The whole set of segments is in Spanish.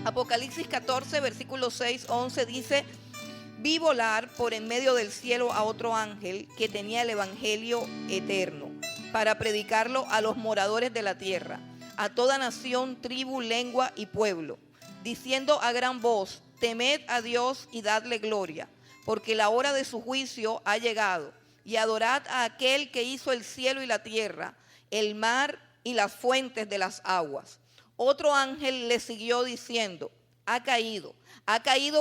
Apocalipsis 14, versículos 6, 11 dice: vi volar por en medio del cielo a otro ángel que tenía el evangelio eterno para predicarlo a los moradores de la tierra, a toda nación, tribu, lengua y pueblo, diciendo a gran voz: temed a Dios y dadle gloria, porque la hora de su juicio ha llegado, y adorad a aquel que hizo el cielo y la tierra, el mar y las fuentes de las aguas. Otro ángel le siguió diciendo: ha caído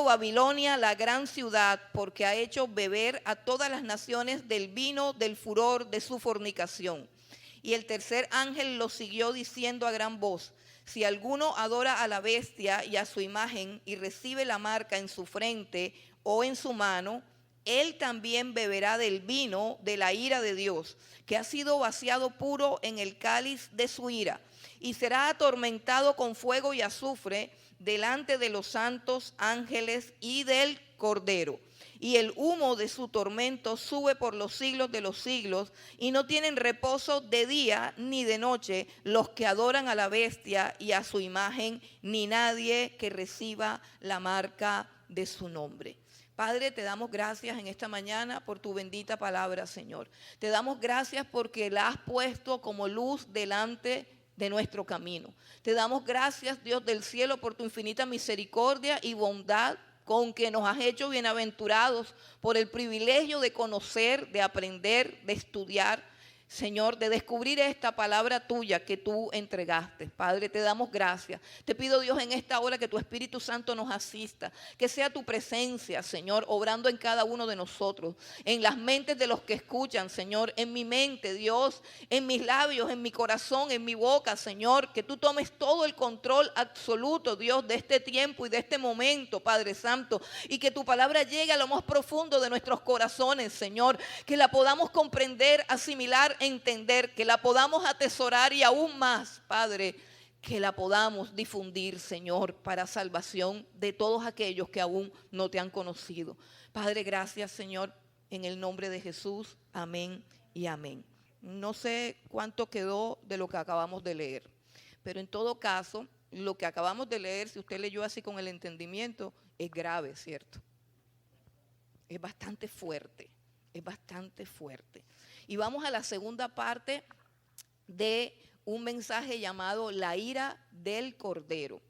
Babilonia, la gran ciudad, porque ha hecho beber a todas las naciones del vino del furor de su fornicación. Y el tercer ángel lo siguió diciendo a gran voz: si alguno adora a la bestia y a su imagen y recibe la marca en su frente o en su mano, él también beberá del vino de la ira de Dios, que ha sido vaciado puro en el cáliz de su ira, y será atormentado con fuego y azufre delante de los santos ángeles y del Cordero. Y el humo de su tormento sube por los siglos de los siglos, y no tienen reposo de día ni de noche los que adoran a la bestia y a su imagen, ni nadie que reciba la marca de su nombre. Padre, te damos gracias en esta mañana por tu bendita palabra, Señor. Te damos gracias porque la has puesto como luz delante de nuestro camino. Te damos gracias, Dios del cielo, por tu infinita misericordia y bondad con que nos has hecho bienaventurados por el privilegio de conocer, de aprender, de estudiar, Señor, de descubrir esta palabra tuya que tú entregaste. Padre, te damos gracias. Te pido, Dios, en esta hora que tu Espíritu Santo nos asista, que sea tu presencia, Señor, obrando en cada uno de nosotros, en las mentes de los que escuchan, Señor, en mi mente, Dios, en mis labios, en mi corazón, en mi boca, Señor, que tú tomes todo el control absoluto, Dios, de este tiempo y de este momento, Padre Santo, y que tu palabra llegue a lo más profundo de nuestros corazones, Señor, que la podamos comprender, asimilar, entender, que la podamos atesorar y aún más, Padre, que la podamos difundir, Señor, para salvación de todos aquellos que aún no te han conocido. Padre, gracias, Señor, en el nombre de Jesús. Amén y amén. No sé cuánto quedó de lo que acabamos de leer, pero en todo caso, lo que acabamos de leer, si usted leyó así con el entendimiento, es grave, ¿cierto? Es bastante fuerte, es bastante fuerte. Y vamos a la segunda parte de un mensaje llamado La ira del Cordero.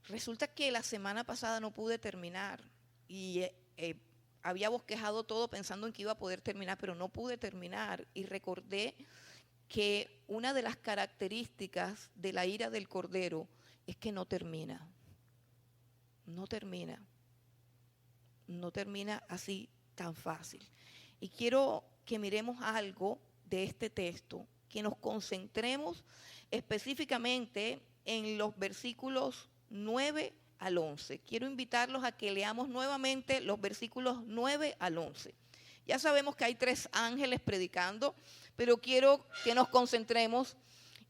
Resulta que la semana pasada no pude terminar y había bosquejado todo pensando en que iba a poder terminar, pero no pude terminar, y recordé que una de las características de la ira del Cordero es que no termina. No termina así tan fácil. Y quiero que miremos algo de este texto, que nos concentremos específicamente en los versículos 9 al 11. Quiero invitarlos a que leamos nuevamente los versículos 9 al 11. Ya sabemos que hay 3 ángeles predicando, pero quiero que nos concentremos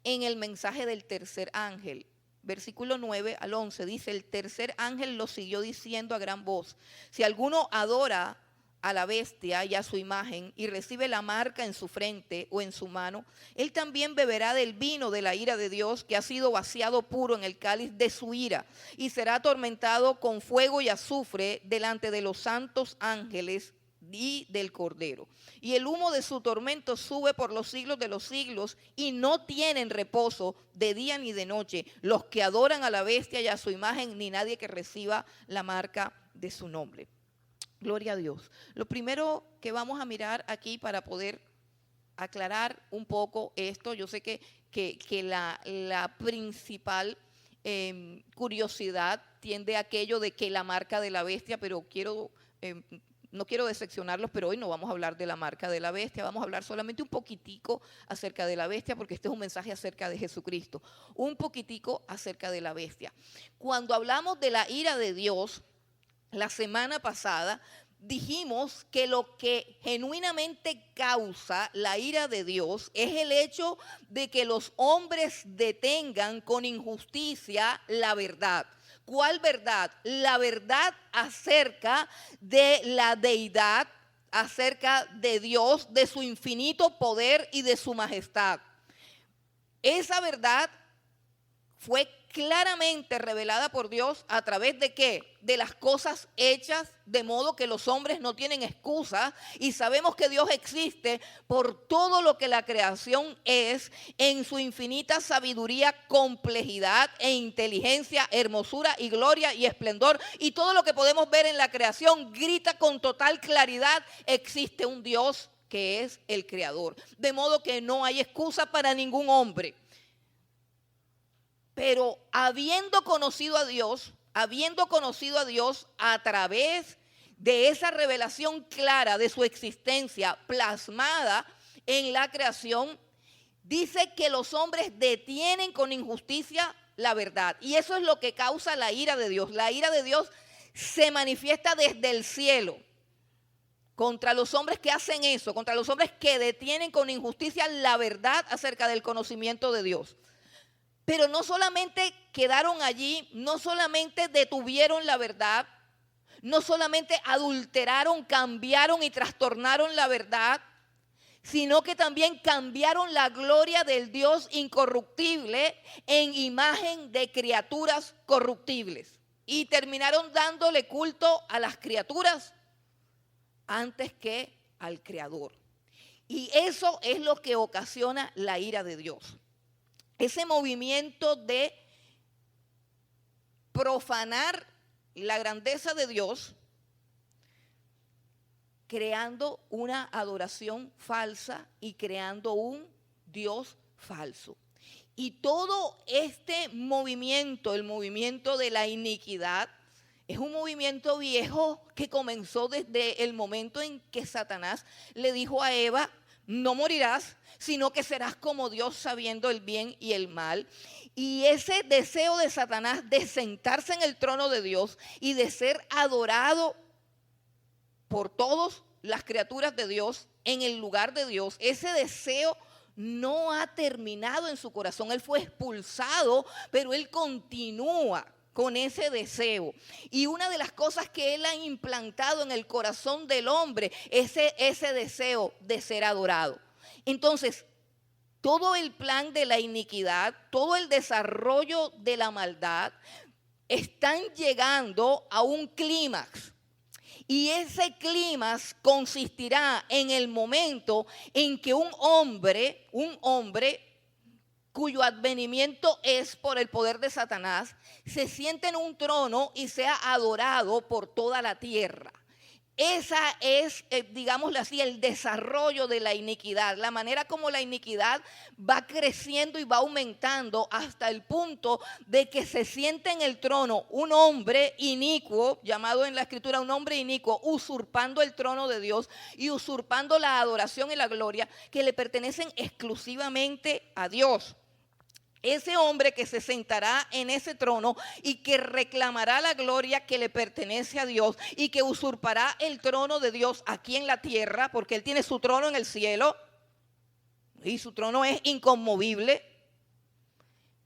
en el mensaje del tercer ángel. Versículo 9 al 11 dice: el tercer ángel lo siguió diciendo a gran voz: si alguno adora a la bestia y a su imagen y recibe la marca en su frente o en su mano, él también beberá del vino de la ira de Dios, que ha sido vaciado puro en el cáliz de su ira, y será atormentado con fuego y azufre delante de los santos ángeles y del Cordero. Y el humo de su tormento sube por los siglos de los siglos, y no tienen reposo de día ni de noche los que adoran a la bestia y a su imagen, ni nadie que reciba la marca de su nombre. Gloria a Dios. Lo primero que vamos a mirar aquí para poder aclarar un poco esto, yo sé que la principal curiosidad tiende a aquello de que la marca de la bestia, pero no quiero decepcionarlos, pero hoy no vamos a hablar de la marca de la bestia, vamos a hablar solamente un poquitico acerca de la bestia, porque este es un mensaje acerca de Jesucristo, un poquitico acerca de la bestia. Cuando hablamos de la ira de Dios, la semana pasada dijimos que lo que genuinamente causa la ira de Dios es el hecho de que los hombres detengan con injusticia la verdad. ¿Cuál verdad? La verdad acerca de la deidad, acerca de Dios, de su infinito poder y de su majestad. Esa verdad fue claramente revelada por Dios a través de ¿qué? De las cosas hechas, de modo que los hombres no tienen excusa y sabemos que Dios existe por todo lo que la creación es en su infinita sabiduría, complejidad e inteligencia, hermosura y gloria y esplendor, y todo lo que podemos ver en la creación grita con total claridad: existe un Dios que es el creador, de modo que no hay excusa para ningún hombre. Pero habiendo conocido a Dios a través de esa revelación clara de su existencia plasmada en la creación, dice que los hombres detienen con injusticia la verdad. Y eso es lo que causa la ira de Dios. La ira de Dios se manifiesta desde el cielo contra los hombres que hacen eso, contra los hombres que detienen con injusticia la verdad acerca del conocimiento de Dios. Pero no solamente quedaron allí, no solamente detuvieron la verdad, no solamente adulteraron, cambiaron y trastornaron la verdad, sino que también cambiaron la gloria del Dios incorruptible en imagen de criaturas corruptibles. Y terminaron dándole culto a las criaturas antes que al Creador. Y eso es lo que ocasiona la ira de Dios. Ese movimiento de profanar la grandeza de Dios, creando una adoración falsa y creando un Dios falso. Y todo este movimiento, el movimiento de la iniquidad, es un movimiento viejo que comenzó desde el momento en que Satanás le dijo a Eva: no morirás, sino que serás como Dios, sabiendo el bien y el mal. Y ese deseo de Satanás de sentarse en el trono de Dios y de ser adorado por todas las criaturas de Dios en el lugar de Dios, ese deseo no ha terminado en su corazón. Él fue expulsado, pero él continúa con ese deseo. Y una de las cosas que él ha implantado en el corazón del hombre es ese deseo de ser adorado. Entonces, todo el plan de la iniquidad, todo el desarrollo de la maldad están llegando a un clímax. Y ese clímax consistirá en el momento en que un hombre cuyo advenimiento es por el poder de Satanás, se siente en un trono y sea adorado por toda la tierra. Esa es, digámoslo así, el desarrollo de la iniquidad, la manera como la iniquidad va creciendo y va aumentando hasta el punto de que se siente en el trono un hombre inicuo, llamado en la Escritura un hombre inicuo, usurpando el trono de Dios y usurpando la adoración y la gloria que le pertenecen exclusivamente a Dios. Ese hombre que se sentará en ese trono y que reclamará la gloria que le pertenece a Dios y que usurpará el trono de Dios aquí en la tierra, porque Él tiene su trono en el cielo y su trono es inconmovible.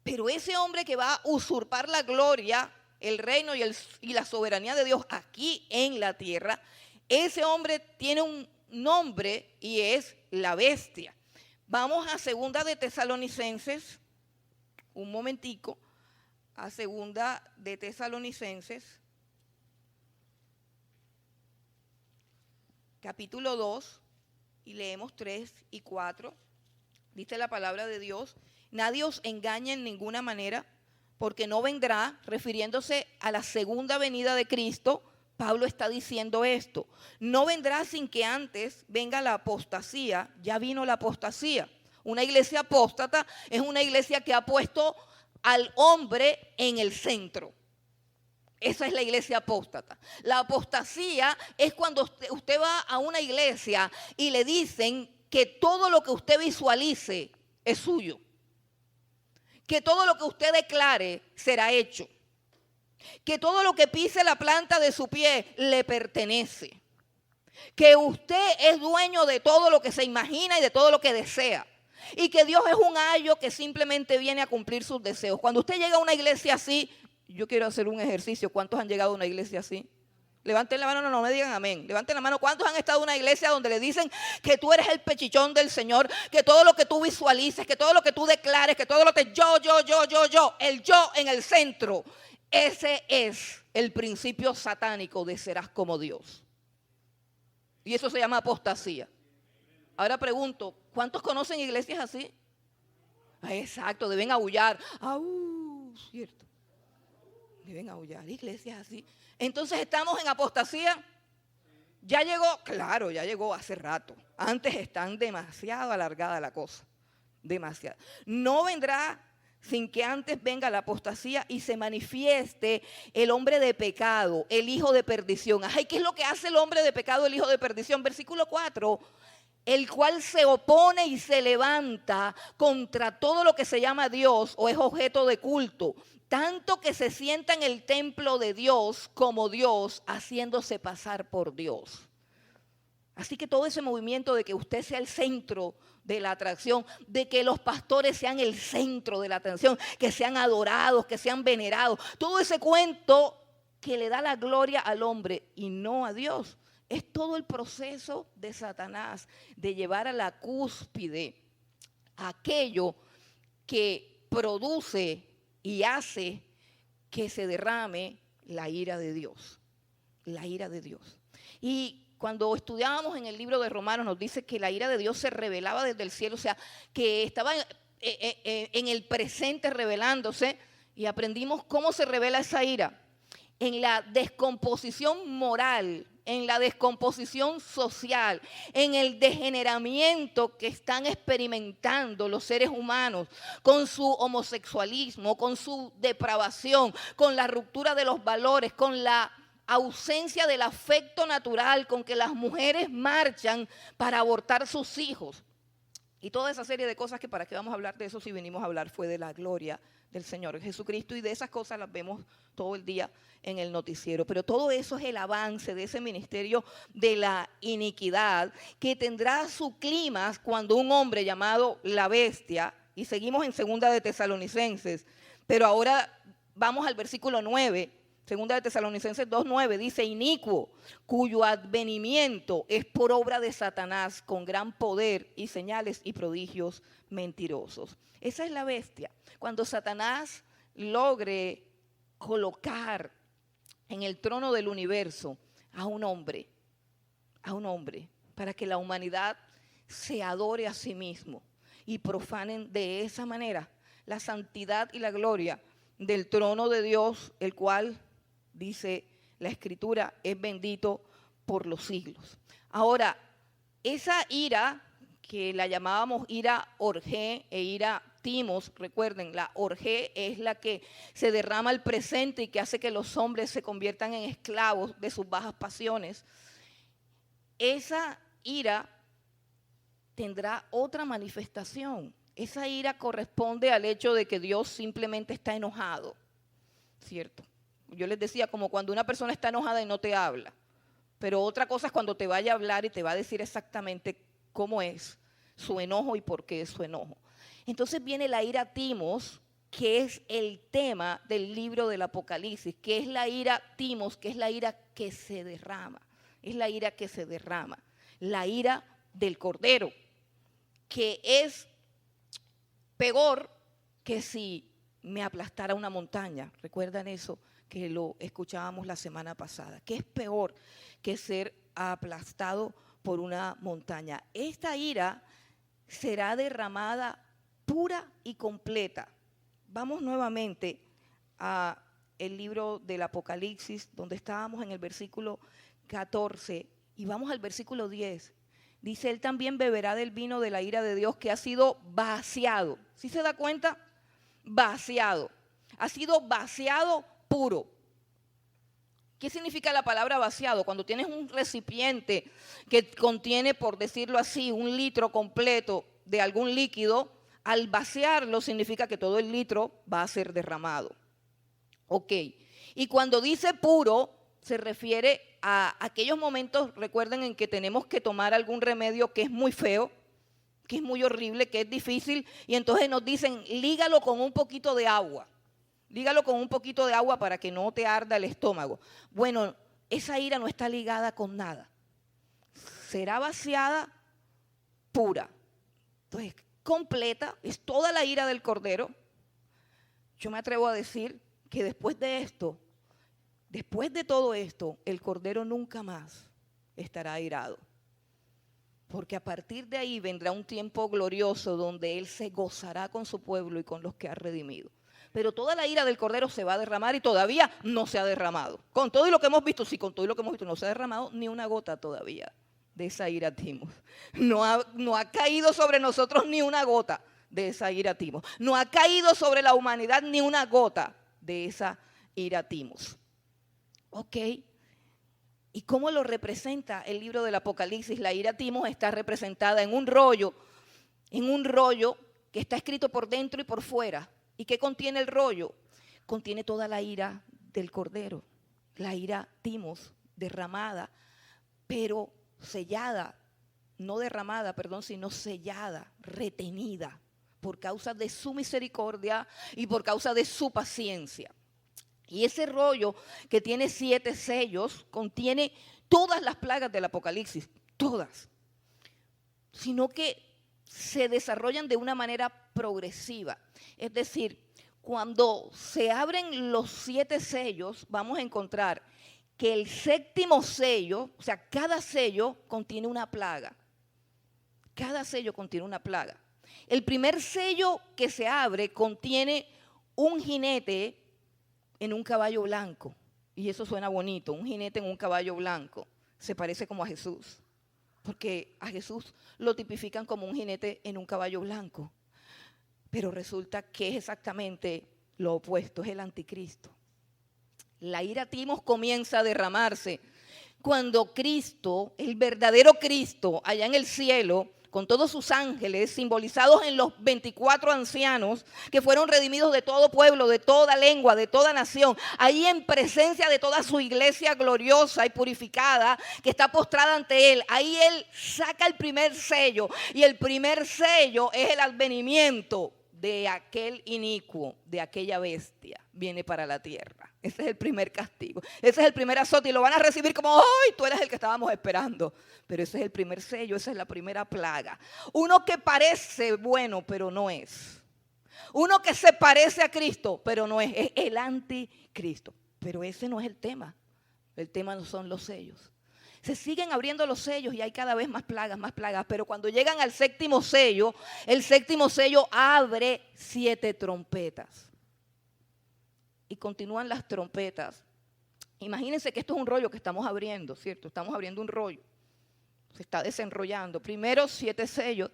Pero ese hombre que va a usurpar la gloria, el reino y la soberanía de Dios aquí en la tierra, ese hombre tiene un nombre y es la bestia. Vamos a 2 de Tesalonicenses. Un momentico, a 2 de Tesalonicenses, capítulo 2, y leemos 3 y 4. Dice la palabra de Dios: nadie os engañe en ninguna manera, porque no vendrá, refiriéndose a la segunda venida de Cristo. Pablo está diciendo esto: no vendrá sin que antes venga la apostasía. Ya vino la apostasía. Una iglesia apóstata es una iglesia que ha puesto al hombre en el centro. Esa es la iglesia apóstata. La apostasía es cuando usted va a una iglesia y le dicen que todo lo que usted visualice es suyo. Que todo lo que usted declare será hecho. Que todo lo que pise la planta de su pie le pertenece. Que usted es dueño de todo lo que se imagina y de todo lo que desea. Y que Dios es un ayo que simplemente viene a cumplir sus deseos. Cuando usted llega a una iglesia así, Yo quiero hacer un ejercicio. ¿Cuántos han llegado a una iglesia así? Levanten la mano, no me digan amén. Levanten la mano. ¿Cuántos han estado en una iglesia donde le dicen que tú eres el pechichón del Señor? Que todo lo que tú visualices, que todo lo que tú declares, que todo lo que yo, el yo en el centro. Ese es el principio satánico de serás como Dios. Y eso se llama apostasía. Ahora pregunto, ¿cuántos conocen iglesias así? Exacto, deben aullar. Cierto. Deben aullar, iglesias así. Entonces estamos en apostasía. Ya llegó, claro, ya llegó hace rato. Antes están demasiado alargada la cosa. Demasiado. No vendrá sin que antes venga la apostasía y se manifieste el hombre de pecado, el hijo de perdición. Ay, ¿qué es lo que hace el hombre de pecado, el hijo de perdición? Versículo 4. El cual se opone y se levanta contra todo lo que se llama Dios o es objeto de culto, tanto que se sienta en el templo de Dios como Dios, haciéndose pasar por Dios. Así que todo ese movimiento de que usted sea el centro de la atracción, de que los pastores sean el centro de la atención, que sean adorados, que sean venerados, todo ese cuento que le da la gloria al hombre y no a Dios, es todo el proceso de Satanás de llevar a la cúspide aquello que produce y hace que se derrame la ira de Dios. La ira de Dios. Y cuando estudiábamos en el libro de Romanos nos dice que la ira de Dios se revelaba desde el cielo, o sea, que estaba en el presente revelándose, y aprendimos cómo se revela esa ira. En la descomposición moral, en la descomposición social, en el degeneramiento que están experimentando los seres humanos con su homosexualismo, con su depravación, con la ruptura de los valores, con la ausencia del afecto natural con que las mujeres marchan para abortar sus hijos. Y toda esa serie de cosas que para qué vamos a hablar de eso si venimos a hablar fue de la gloria del Señor Jesucristo, y de esas cosas las vemos todo el día en el noticiero. Pero todo eso es el avance de ese ministerio de la iniquidad que tendrá su clímax cuando un hombre llamado la bestia, y seguimos en 2 de Tesalonicenses, pero ahora vamos al versículo 9. 2 de Tesalonicenses 2:9 dice: inicuo, cuyo advenimiento es por obra de Satanás, con gran poder y señales y prodigios mentirosos. Esa es la bestia. Cuando Satanás logre colocar en el trono del universo a un hombre, para que la humanidad se adore a sí mismo y profanen de esa manera la santidad y la gloria del trono de Dios, el cual, dice la Escritura, es bendito por los siglos. Ahora, esa ira, que la llamábamos ira orgé e ira timos, recuerden, la orgé es la que se derrama al presente y que hace que los hombres se conviertan en esclavos de sus bajas pasiones. Esa ira tendrá otra manifestación. Esa ira corresponde al hecho de que Dios simplemente está enojado, ¿cierto? Yo les decía, como cuando una persona está enojada y no te habla. Pero otra cosa es cuando te vaya a hablar y te va a decir exactamente cómo es su enojo y por qué es su enojo. Entonces viene la ira timos, que es el tema del libro del Apocalipsis, que es la ira timos, que es la ira que se derrama. Es la ira que se derrama. La ira del Cordero, que es peor que si me aplastara una montaña. ¿Recuerdan eso? Que lo escuchábamos la semana pasada, que es peor que ser aplastado por una montaña. Esta ira será derramada pura y completa. Vamos nuevamente a el libro del Apocalipsis, donde estábamos en el versículo 14, y vamos al versículo 10. Dice: él también beberá del vino de la ira de Dios, que ha sido vaciado. ¿Sí se da cuenta? Vaciado. Ha sido vaciado puro. ¿Qué significa la palabra vaciado? Cuando tienes un recipiente que contiene, por decirlo así, 1 litro completo de algún líquido, al vaciarlo significa que todo el litro va a ser derramado. Ok. Y cuando dice puro, se refiere a aquellos momentos, recuerden, en que tenemos que tomar algún remedio que es muy feo, que es muy horrible, que es difícil, y entonces nos dicen: lígalo con un poquito de agua. Dígalo con un poquito de agua para que no te arda el estómago. Bueno, esa ira no está ligada con nada. Será vaciada pura. Entonces, completa, es toda la ira del Cordero. Yo me atrevo a decir que después de esto, después de todo esto, el Cordero nunca más estará airado. Porque a partir de ahí vendrá un tiempo glorioso donde Él se gozará con su pueblo y con los que ha redimido. Pero toda la ira del Cordero se va a derramar y todavía no se ha derramado. Con todo y lo que hemos visto, sí, con todo y lo que hemos visto, no se ha derramado ni una gota todavía de esa ira timos. No ha caído sobre nosotros ni una gota de esa ira timos. No ha caído sobre la humanidad ni una gota de esa ira timos. ¿Ok? ¿Y cómo lo representa el libro del Apocalipsis? La ira timos está representada en un rollo que está escrito por dentro y por fuera. ¿Y qué contiene el rollo? Contiene toda la ira del Cordero, la ira timos derramada, pero sellada, no derramada, perdón, sino sellada, retenida, por causa de su misericordia y por causa de su paciencia. Y ese rollo que tiene 7 sellos contiene todas las plagas del Apocalipsis, todas, sino que se desarrollan de una manera progresiva. Es decir, cuando se abren los 7 sellos, vamos a encontrar que el 7º sello, o sea, cada sello contiene una plaga. Cada sello contiene una plaga. El primer sello que se abre contiene un jinete en un caballo blanco. Y eso suena bonito, un jinete en un caballo blanco. Se parece como a Jesús, porque a Jesús lo tipifican como un jinete en un caballo blanco. Pero resulta que es exactamente lo opuesto, es el anticristo. La ira timos comienza a derramarse cuando Cristo, el verdadero Cristo, allá en el cielo, con todos sus ángeles, simbolizados en los 24 ancianos que fueron redimidos de todo pueblo, de toda lengua, de toda nación, ahí en presencia de toda su iglesia gloriosa y purificada que está postrada ante Él, ahí Él saca el primer sello, y el primer sello es el advenimiento de aquel inicuo, de aquella bestia, viene para la tierra. Ese es el primer castigo, ese es el primer azote, y lo van a recibir como, ¡ay, tú eres el que estábamos esperando! Pero ese es el primer sello, esa es la primera plaga. Uno que parece bueno, pero no es. Uno que se parece a Cristo, pero no es el anticristo. Pero ese no es el tema no son los sellos. Se siguen abriendo los sellos y hay cada vez más plagas, pero cuando llegan al 7º sello, el 7º sello abre 7 trompetas. Y continúan las trompetas. Imagínense que esto es un rollo que estamos abriendo, ¿cierto? Estamos abriendo un rollo. Se está desenrollando. Primero 7 sellos,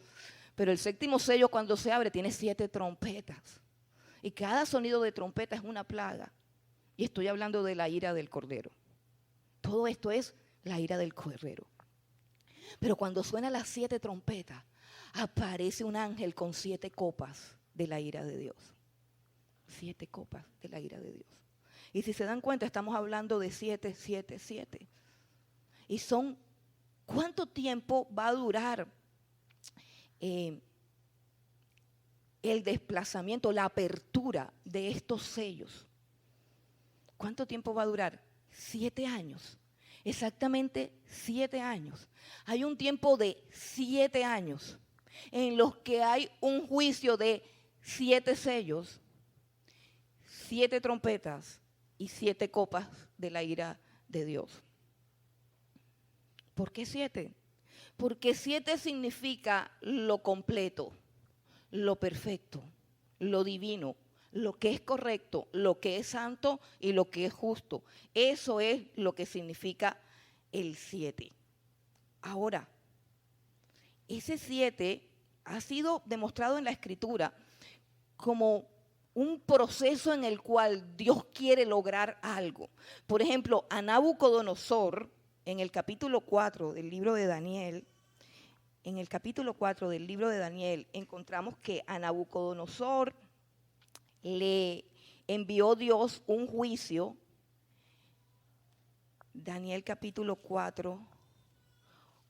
pero el 7º sello cuando se abre tiene 7 trompetas. Y cada sonido de trompeta es una plaga. Y estoy hablando de la ira del Cordero. Todo esto es la ira del Cordero. Pero cuando suenan las 7 trompetas, aparece un ángel con 7 copas de la ira de Dios. 7 copas de la ira de Dios. Y si se dan cuenta, estamos hablando de 7, 7, 7. Y son, ¿cuánto tiempo va a durar el desplazamiento, la apertura de estos sellos? ¿Cuánto tiempo va a durar? 7 años. Exactamente 7 años. Hay un tiempo de 7 años en los que hay un juicio de 7 sellos, 7 trompetas y 7 copas de la ira de Dios. ¿Por qué 7? Porque 7 significa lo completo, lo perfecto, lo divino, lo que es correcto, lo que es santo y lo que es justo. Eso es lo que significa el 7. Ahora, ese 7 ha sido demostrado en la Escritura como un proceso en el cual Dios quiere lograr algo. Por ejemplo, a Nabucodonosor, en el capítulo 4 del libro de Daniel, encontramos que a Nabucodonosor le envió Dios un juicio. Daniel capítulo 4,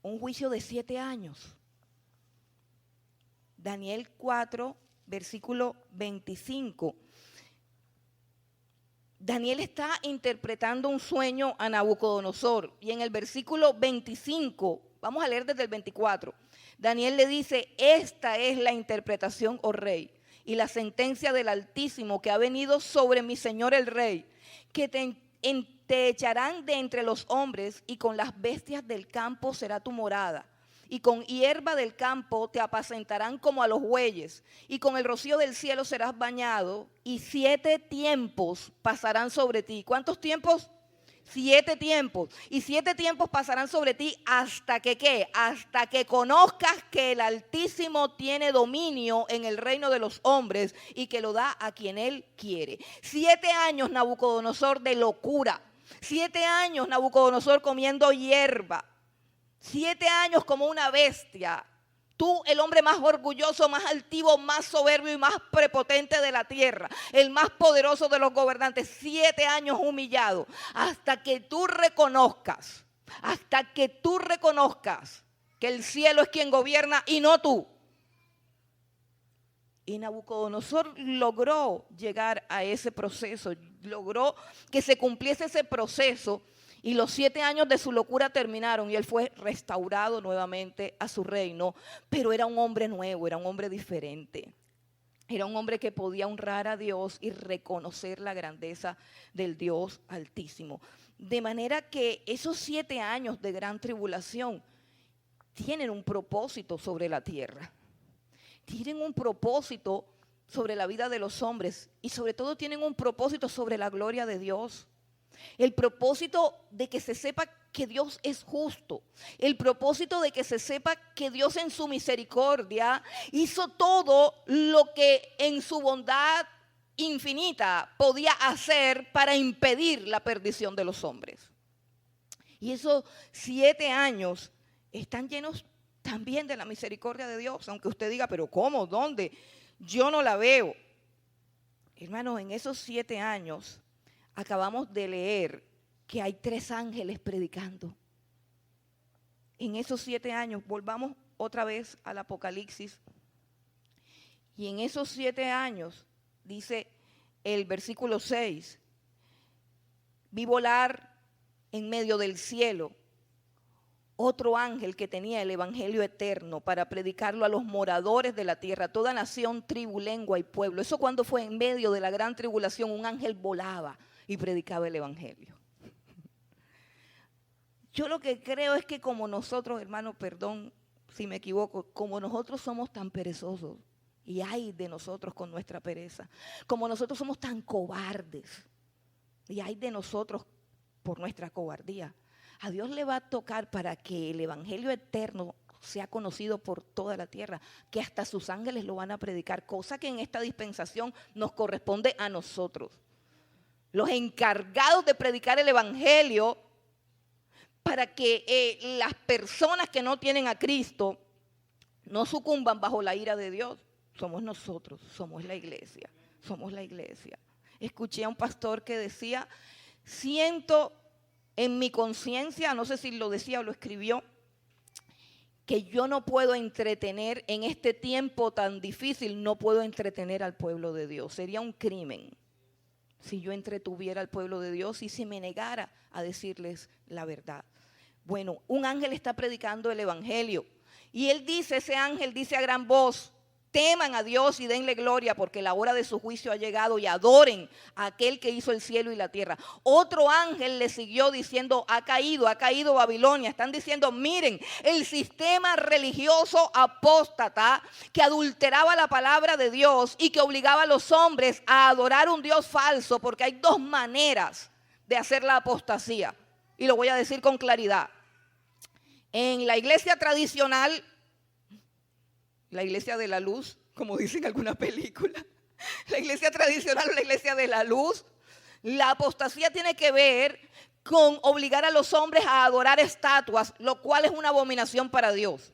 un juicio de 7 años. Daniel 4, versículo 25. Daniel está interpretando un sueño a Nabucodonosor. Y en el versículo 25, vamos a leer desde el 24, Daniel le dice: esta es la interpretación, oh rey, y la sentencia del Altísimo que ha venido sobre mi señor el rey, que te echarán de entre los hombres, y con las bestias del campo será tu morada, y con hierba del campo te apacentarán como a los bueyes, y con el rocío del cielo serás bañado, y 7 tiempos pasarán sobre ti. ¿Cuántos tiempos? 7 tiempos. Y 7 tiempos pasarán sobre ti hasta que ¿qué? Hasta que conozcas que el Altísimo tiene dominio en el reino de los hombres y que lo da a quien él quiere. 7 años, Nabucodonosor, de locura. 7 años, Nabucodonosor, comiendo hierba. 7 años como una bestia. Tú, el hombre más orgulloso, más altivo, más soberbio y más prepotente de la tierra, el más poderoso de los gobernantes, 7 años humillado, hasta que tú reconozcas que el cielo es quien gobierna y no tú. Y Nabucodonosor logró llegar a ese proceso, logró que se cumpliese ese proceso. Y los 7 años de su locura terminaron y él fue restaurado nuevamente a su reino. Pero era un hombre nuevo, era un hombre diferente. Era un hombre que podía honrar a Dios y reconocer la grandeza del Dios Altísimo. De manera que esos 7 años de gran tribulación tienen un propósito sobre la tierra. Tienen un propósito sobre la vida de los hombres y sobre todo tienen un propósito sobre la gloria de Dios. El propósito de que se sepa que Dios es justo. El propósito de que se sepa que Dios en su misericordia hizo todo lo que en su bondad infinita podía hacer para impedir la perdición de los hombres. Y esos 7 años están llenos también de la misericordia de Dios. Aunque usted diga, pero ¿cómo? ¿Dónde? Yo no la veo. Hermanos, en esos 7 años acabamos de leer que hay 3 ángeles predicando. En esos 7 años, volvamos otra vez al Apocalipsis. Y en esos 7 años, dice el versículo 6, vi volar en medio del cielo otro ángel que tenía el evangelio eterno para predicarlo a los moradores de la tierra, toda nación, tribu, lengua y pueblo. Eso cuando fue en medio de la gran tribulación, un ángel volaba y predicaba el evangelio. Yo lo que creo es que como nosotros, hermano, perdón si me equivoco, como nosotros somos tan perezosos, y ay de nosotros con nuestra pereza, como nosotros somos tan cobardes, y ay de nosotros por nuestra cobardía, a Dios le va a tocar para que el evangelio eterno sea conocido por toda la tierra, que hasta sus ángeles lo van a predicar, cosa que en esta dispensación nos corresponde a nosotros, los encargados de predicar el evangelio, para que las personas que no tienen a Cristo no sucumban bajo la ira de Dios. Somos nosotros, somos la iglesia, somos la iglesia. Escuché a un pastor que decía, siento en mi conciencia, no sé si lo decía o lo escribió, que yo no puedo entretener en este tiempo tan difícil, no puedo entretener al pueblo de Dios. Sería un crimen si yo entretuviera al pueblo de Dios y si me negara a decirles la verdad. Bueno, un ángel está predicando el evangelio y él dice, ese ángel dice a gran voz, teman a Dios y denle gloria porque la hora de su juicio ha llegado y adoren a aquel que hizo el cielo y la tierra. Otro ángel le siguió diciendo, ha caído Babilonia. Están diciendo, miren, el sistema religioso apóstata que adulteraba la palabra de Dios y que obligaba a los hombres a adorar un Dios falso, porque hay 2 maneras de hacer la apostasía. Y lo voy a decir con claridad. En la iglesia tradicional, la iglesia de la luz, como dicen alguna película, la iglesia tradicional o la iglesia de la luz, la apostasía tiene que ver con obligar a los hombres a adorar estatuas, lo cual es una abominación para Dios.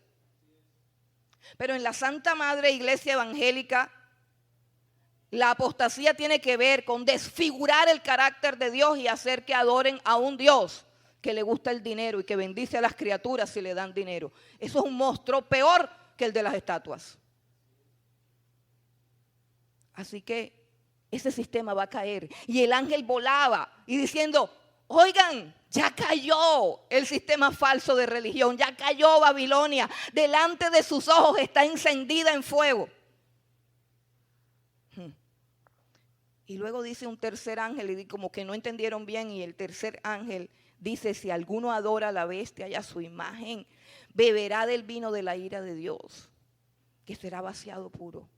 Pero en la Santa Madre Iglesia Evangélica, la apostasía tiene que ver con desfigurar el carácter de Dios y hacer que adoren a un Dios que le gusta el dinero y que bendice a las criaturas si le dan dinero. Eso es un monstruo peor que el de las estatuas. Así que ese sistema va a caer. Y el ángel volaba y diciendo, oigan, ya cayó el sistema falso de religión, ya cayó Babilonia, delante de sus ojos está encendida en fuego. Y luego dice un tercer ángel, y como que no entendieron bien, y el tercer ángel dice, si alguno adora a la bestia y a su imagen, beberá del vino de la ira de Dios, que será vaciado puro.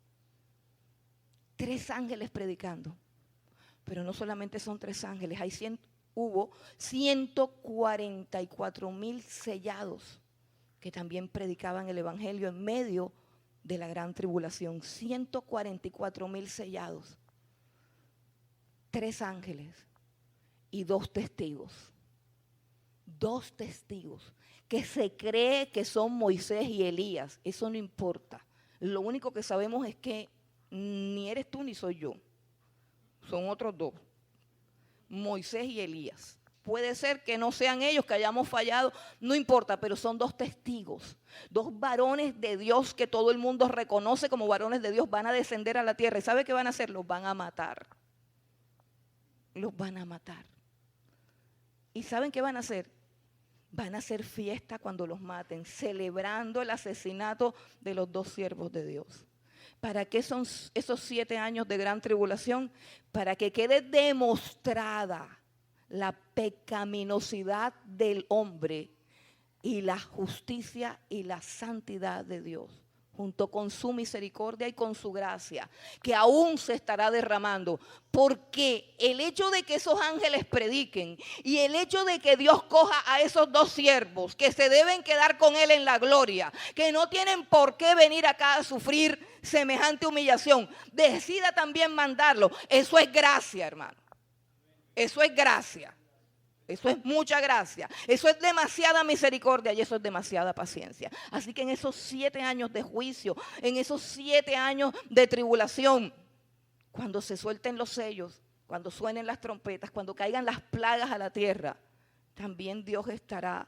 3 ángeles predicando, pero no solamente son 3 ángeles, hubo 144,000 sellados que también predicaban el evangelio en medio de la gran tribulación. 144,000 sellados. 3 ángeles y 2 testigos. 2 testigos que se cree que son Moisés y Elías. Eso no importa. Lo único que sabemos es que ni eres tú ni soy yo. Son otros 2. Moisés y Elías. Puede ser que no sean ellos, que hayamos fallado, no importa, pero son 2 testigos, 2 varones de Dios que todo el mundo reconoce como varones de Dios. Van a descender a la tierra y ¿sabe qué van a hacer? Los van a matar. Los van a matar. ¿Y saben qué van a hacer? Van a hacer fiesta cuando los maten, celebrando el asesinato de los 2 siervos de Dios. ¿Para qué son esos 7 años de gran tribulación? Para que quede demostrada la pecaminosidad del hombre y la justicia y la santidad de Dios, junto con su misericordia y con su gracia, que aún se estará derramando. Porque el hecho de que esos ángeles prediquen y el hecho de que Dios coja a esos 2 siervos que se deben quedar con Él en la gloria, que no tienen por qué venir acá a sufrir semejante humillación, decida también mandarlo, eso es gracia, hermano. Eso es gracia. Eso es mucha gracia, eso es demasiada misericordia y eso es demasiada paciencia. Así que en esos 7 años de juicio, en esos 7 años de tribulación, cuando se suelten los sellos, cuando suenen las trompetas, cuando caigan las plagas a la tierra, también Dios estará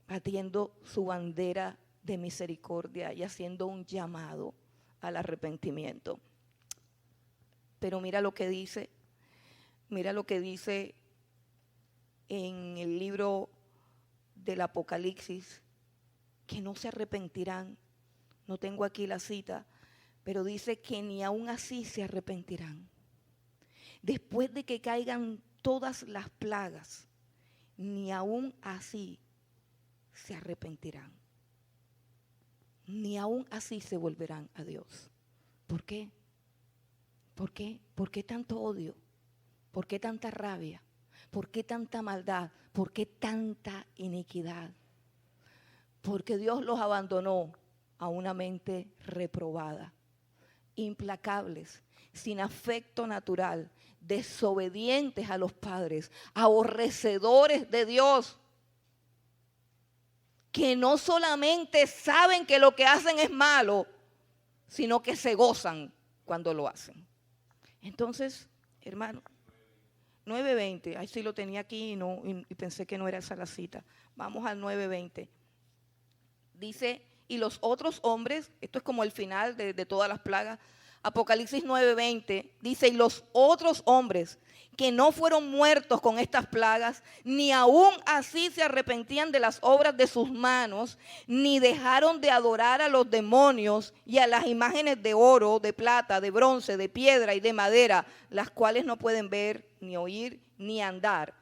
batiendo su bandera de misericordia y haciendo un llamado al arrepentimiento. Pero mira lo que dice en el libro del Apocalipsis, que no se arrepentirán. No tengo aquí la cita, pero dice que ni aún así se arrepentirán. Después de que caigan todas las plagas, ni aún así se arrepentirán. Ni aún así se volverán a Dios. ¿Por qué? ¿Por qué? ¿Por qué tanto odio? ¿Por qué tanta rabia? ¿Por qué tanta maldad? ¿Por qué tanta iniquidad? Porque Dios los abandonó a una mente reprobada, implacables, sin afecto natural, desobedientes a los padres, aborrecedores de Dios, que no solamente saben que lo que hacen es malo, sino que se gozan cuando lo hacen. Entonces, hermano, 9:20, ahí sí lo tenía aquí y pensé que no era esa la cita. Vamos al 9:20. Dice, y los otros hombres, esto es como el final de todas las plagas, Apocalipsis 9:20, dice, y los otros hombres que no fueron muertos con estas plagas, ni aún así se arrepentían de las obras de sus manos, ni dejaron de adorar a los demonios y a las imágenes de oro, de plata, de bronce, de piedra y de madera, las cuales no pueden ver, ni oír, ni andar.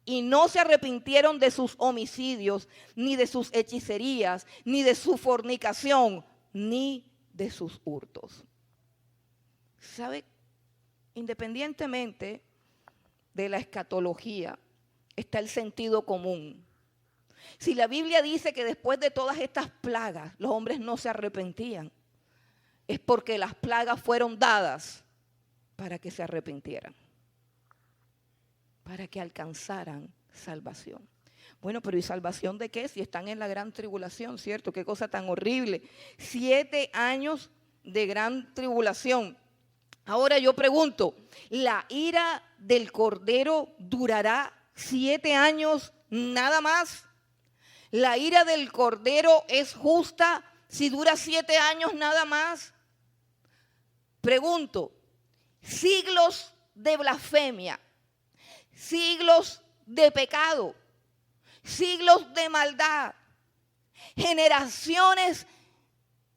Y no se arrepintieron de sus homicidios, ni de sus hechicerías, ni de su fornicación, ni de sus hurtos. ¿Sabe? Independientemente de la escatología, está el sentido común. Si la Biblia dice que después de todas estas plagas los hombres no se arrepentían, es porque las plagas fueron dadas para que se arrepintieran, para que alcanzaran salvación. Bueno, pero ¿y salvación de qué? Si están en la gran tribulación, ¿cierto? Qué cosa tan horrible. 7 años de gran tribulación. Ahora yo pregunto, ¿la ira del Cordero durará 7 años nada más? ¿La ira del Cordero es justa si dura 7 años nada más? Pregunto, siglos de blasfemia, siglos de pecado, siglos de maldad, generaciones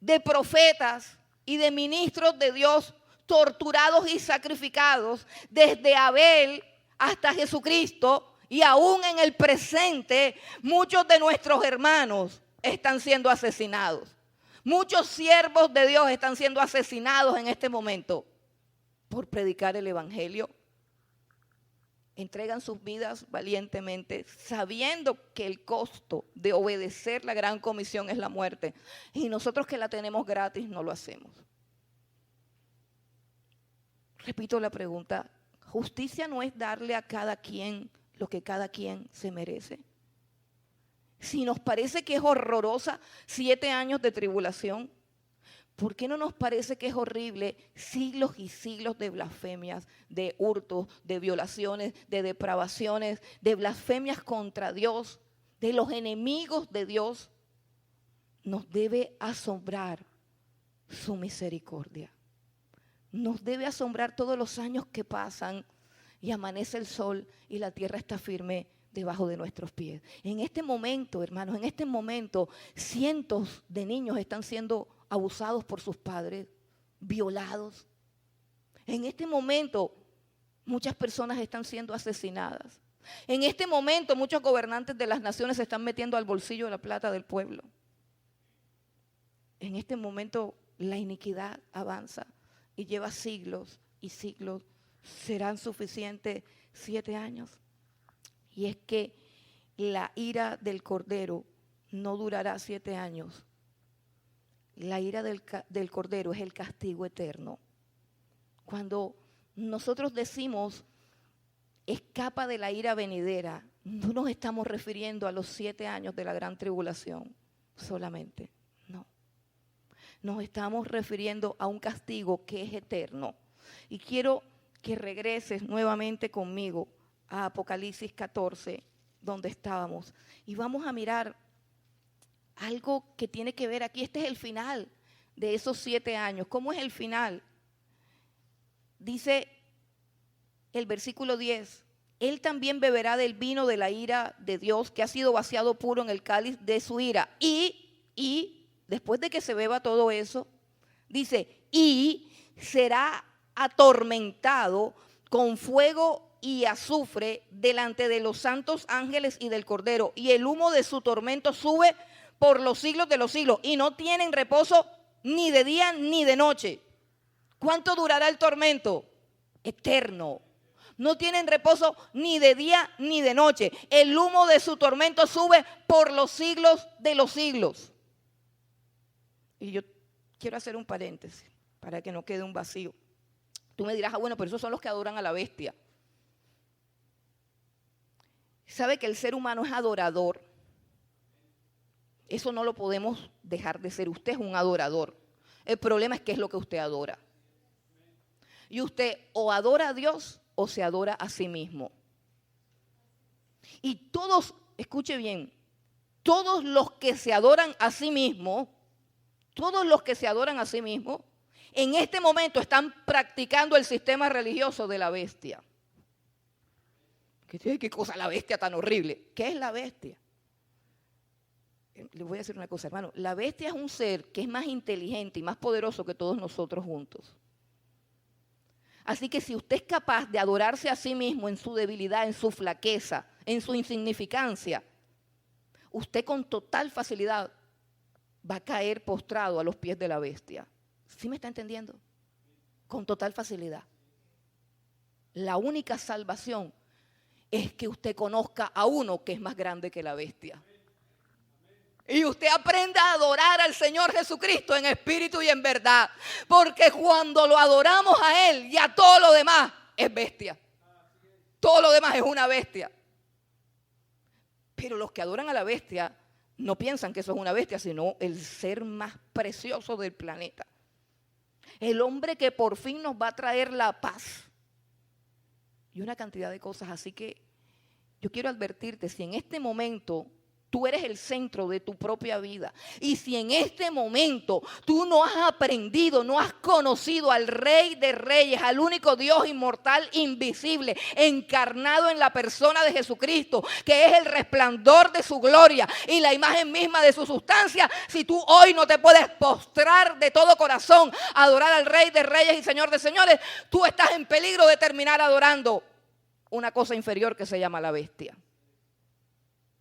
de profetas y de ministros de Dios torturados y sacrificados desde Abel hasta Jesucristo, y aún en el presente muchos de nuestros hermanos están siendo asesinados. Muchos siervos de Dios están siendo asesinados en este momento por predicar el evangelio. Entregan sus vidas valientemente, sabiendo que el costo de obedecer la gran comisión es la muerte. Y nosotros que la tenemos gratis no lo hacemos. Repito la pregunta, ¿justicia no es darle a cada quien lo que cada quien se merece? Si nos parece que es horrorosa 7 años de tribulación, ¿por qué no nos parece que es horrible siglos y siglos de blasfemias, de hurtos, de violaciones, de depravaciones, de blasfemias contra Dios, de los enemigos de Dios? Nos debe asombrar su misericordia. Nos debe asombrar todos los años que pasan y amanece el sol y la tierra está firme debajo de nuestros pies. En este momento, hermanos, en este momento, cientos de niños están siendo abusados por sus padres, violados. En este momento, muchas personas están siendo asesinadas. En este momento, muchos gobernantes de las naciones se están metiendo al bolsillo la plata del pueblo. En este momento, la iniquidad avanza y lleva siglos y siglos. ¿Serán suficientes 7 años? Y es que la ira del Cordero no durará 7 años. La ira del Cordero es el castigo eterno. Cuando nosotros decimos escapa de la ira venidera, no nos estamos refiriendo a los 7 años de la gran tribulación solamente, no. Nos estamos refiriendo a un castigo que es eterno. Y quiero que regreses nuevamente conmigo a Apocalipsis 14, donde estábamos. Y vamos a mirar algo que tiene que ver aquí. Este es el final de esos 7 años. ¿Cómo es el final? Dice el versículo 10. Él también beberá del vino de la ira de Dios, que ha sido vaciado puro en el cáliz de su ira. Y después de que se beba todo eso, dice, y será atormentado con fuego y azufre delante de los santos ángeles y del Cordero, y el humo de su tormento sube por los siglos de los siglos, y no tienen reposo ni de día ni de noche. ¿Cuánto durará el tormento? Eterno. No tienen reposo ni de día ni de noche. El humo de su tormento sube por los siglos de los siglos. Y yo quiero hacer un paréntesis para que no quede un vacío. Tú me dirás, bueno, pero esos son los que adoran a la bestia. ¿Sabe que el ser humano es adorador? Eso no lo podemos dejar de ser. Usted es un adorador. El problema es qué es lo que usted adora. Y usted o adora a Dios o se adora a sí mismo. Y todos, escuche bien, todos los que se adoran a sí mismos, en este momento están practicando el sistema religioso de la bestia. ¿Qué cosa la bestia tan horrible? ¿Qué es la bestia? Le voy a decir una cosa, hermano. La bestia es un ser que es más inteligente y más poderoso que todos nosotros juntos. Así que si usted es capaz de adorarse a sí mismo en su debilidad, en su flaqueza, en su insignificancia, usted con total facilidad va a caer postrado a los pies de la bestia. ¿Sí me está entendiendo? Con total facilidad. La única salvación es que usted conozca a uno que es más grande que la bestia. Y usted aprenda a adorar al Señor Jesucristo en espíritu y en verdad. Porque cuando lo adoramos a Él, ya todo lo demás es bestia. Todo lo demás es una bestia. Pero los que adoran a la bestia no piensan que eso es una bestia, sino el ser más precioso del planeta. El hombre que por fin nos va a traer la paz. Y una cantidad de cosas. Así que yo quiero advertirte, si en este momento Tú eres el centro de tu propia vida. Y si en este momento tú no has aprendido, no has conocido al Rey de Reyes, al único Dios inmortal, invisible, encarnado en la persona de Jesucristo, que es el resplandor de su gloria y la imagen misma de su sustancia, si tú hoy no te puedes postrar de todo corazón a adorar al Rey de Reyes y Señor de Señores, tú estás en peligro de terminar adorando una cosa inferior que se llama la bestia.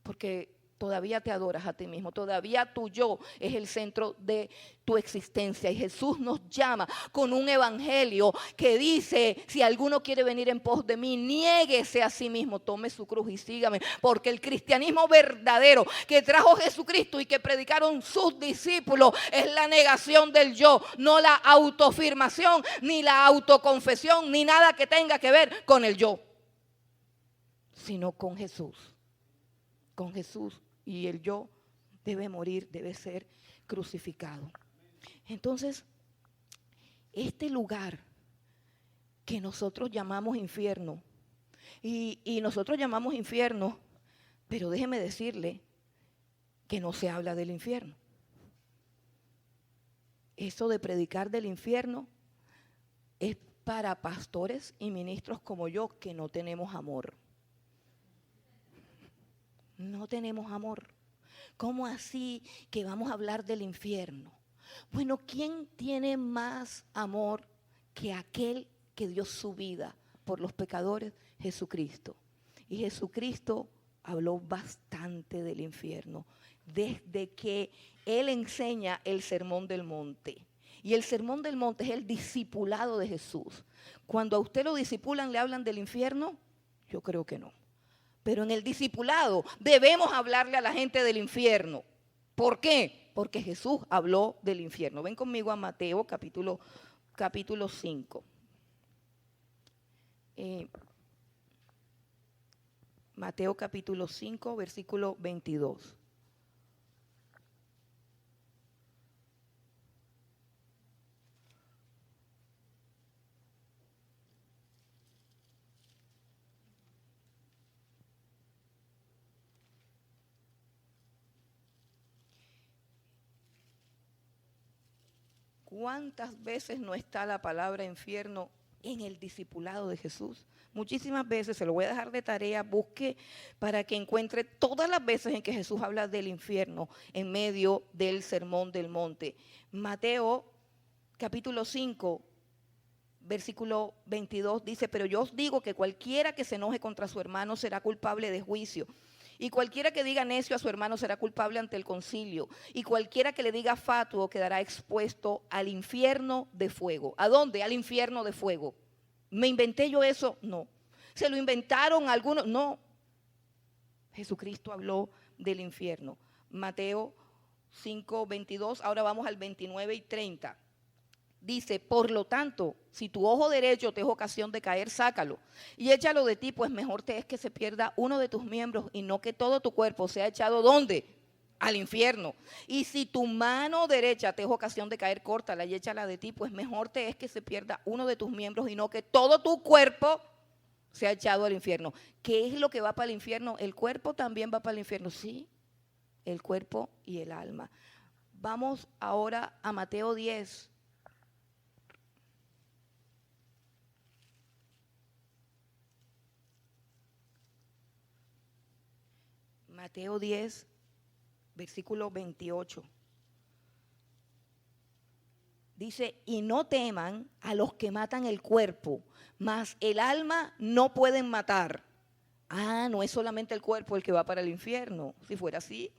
Porque todavía te adoras a ti mismo, todavía tu yo es el centro de tu existencia. Y Jesús nos llama con un evangelio que dice, si alguno quiere venir en pos de mí, niéguese a sí mismo, tome su cruz y sígame. Porque el cristianismo verdadero que trajo Jesucristo y que predicaron sus discípulos es la negación del yo, no la autoafirmación, ni la autoconfesión, ni nada que tenga que ver con el yo, sino con Jesús. Con Jesús. Y el yo debe morir, debe ser crucificado. Entonces, este lugar que nosotros llamamos infierno, y nosotros llamamos infierno, pero déjeme decirle que no se habla del infierno. Eso de predicar del infierno es para pastores y ministros como yo que no tenemos amor. No tenemos amor. ¿Cómo así que vamos a hablar del infierno? Bueno, ¿quién tiene más amor que aquel que dio su vida por los pecadores? Jesucristo. Y Jesucristo habló bastante del infierno desde que Él enseña el Sermón del Monte. Y el Sermón del Monte es el discipulado de Jesús. Cuando a usted lo discipulan, ¿le hablan del infierno? Yo creo que no. Pero en el discipulado debemos hablarle a la gente del infierno. ¿Por qué? Porque Jesús habló del infierno. Ven conmigo a Mateo capítulo 5. Mateo capítulo 5, versículo 22. ¿Cuántas veces no está la palabra infierno en el discipulado de Jesús? Muchísimas veces, se lo voy a dejar de tarea, busque para que encuentre todas las veces en que Jesús habla del infierno en medio del Sermón del Monte. Mateo capítulo 5, versículo 22 dice, pero yo os digo que cualquiera que se enoje contra su hermano será culpable de juicio. Y cualquiera que diga necio a su hermano será culpable ante el concilio. Y cualquiera que le diga fatuo quedará expuesto al infierno de fuego. ¿A dónde? Al infierno de fuego. ¿Me inventé yo eso? No. ¿Se lo inventaron algunos? No. Jesucristo habló del infierno. Mateo 5, 22, ahora vamos al 29 y 30. Dice, por lo tanto, si tu ojo derecho te es ocasión de caer, sácalo y échalo de ti, pues mejor te es que se pierda uno de tus miembros y no que todo tu cuerpo sea echado, ¿dónde? Al infierno. Y si tu mano derecha te es ocasión de caer, córtala y échala de ti, pues mejor te es que se pierda uno de tus miembros y no que todo tu cuerpo sea echado al infierno. ¿Qué es lo que va para el infierno? ¿El cuerpo también va para el infierno? Sí, el cuerpo y el alma. Vamos ahora a Mateo 10. Mateo 10, versículo 28. Dice, y no teman a los que matan el cuerpo, mas el alma no pueden matar. Ah, no es solamente el cuerpo el que va para el infierno. Si fuera así.